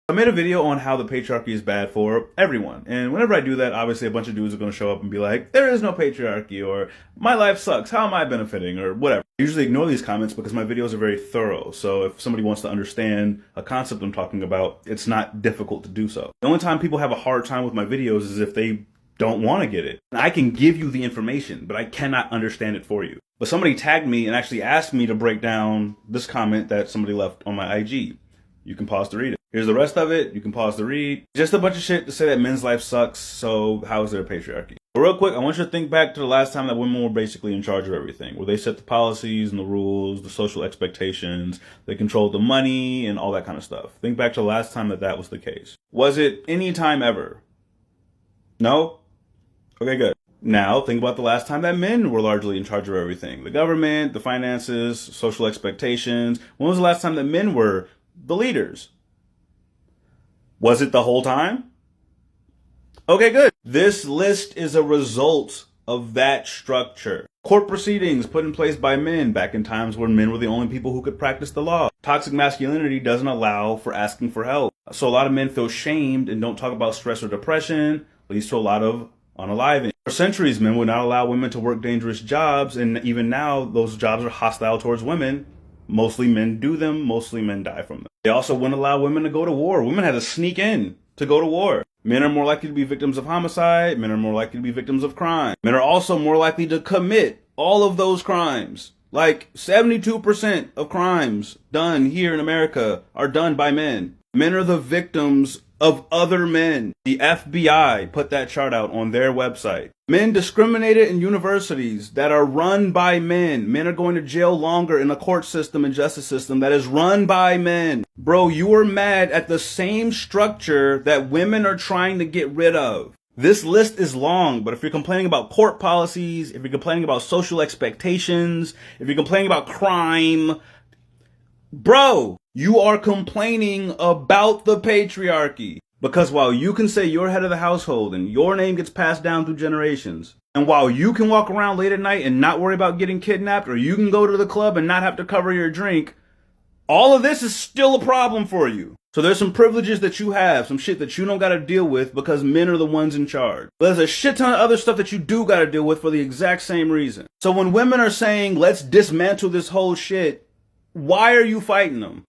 I made a video on how the patriarchy is bad for everyone. And whenever I do that, obviously a bunch of dudes are going to show up and be like, there is no patriarchy, or my life sucks, how am I benefiting, or whatever. I usually ignore these comments because my videos are very thorough. So if somebody wants to understand a concept I'm talking about, it's not difficult to do so. The only time people have a hard time with my videos is if they don't want to get it. I can give you the information, but I cannot understand it for you. But somebody tagged me and actually asked me to break down this comment that somebody left on my IG. You can pause to read it. Here's the rest of it. You can pause to read. Just a bunch of shit to say that men's life sucks, so how is there a patriarchy? But real quick, I want you to think back to the last time that women were basically in charge of everything, where they set the policies and the rules, the social expectations, they controlled the money and all that kind of stuff. Think back to the last time that that was the case. Was it any time ever? No? Okay, good. Now, think about the last time that men were largely in charge of everything. The government, the finances, social expectations. When was the last time that men were the leaders? Was it the whole time? Okay, good. This list is a result of that structure. Court proceedings put in place by men back in times when men were the only people who could practice the law. Toxic masculinity doesn't allow for asking for help. So a lot of men feel shamed and don't talk about stress or depression, leads to a lot of unaliving. For centuries, men would not allow women to work dangerous jobs, and even now, those jobs are hostile towards women. Mostly men do them, mostly men die from them. They also wouldn't allow women to go to war. Women had to sneak in to go to war. Men are more likely to be victims of homicide. Men are more likely to be victims of crime. Men are also more likely to commit all of those crimes. Like 72% of crimes done here in America are done by men. Men are the victims of other men. The FBI put that chart out on their website. Men discriminated in universities that are run by men. Men are going to jail longer in a court system and justice system that is run by men. Bro, you are mad at the same structure that women are trying to get rid of. This list is long, but if you're complaining about court policies, if you're complaining about social expectations, if you're complaining about crime, bro, you are complaining about the patriarchy. Because while you can say you're head of the household and your name gets passed down through generations, and while you can walk around late at night and not worry about getting kidnapped, or you can go to the club and not have to cover your drink, all of this is still a problem for you. So there's some privileges that you have, some shit that you don't gotta deal with because men are the ones in charge. But there's a shit ton of other stuff that you do gotta deal with for the exact same reason. So when women are saying, let's dismantle this whole shit, why are you fighting them?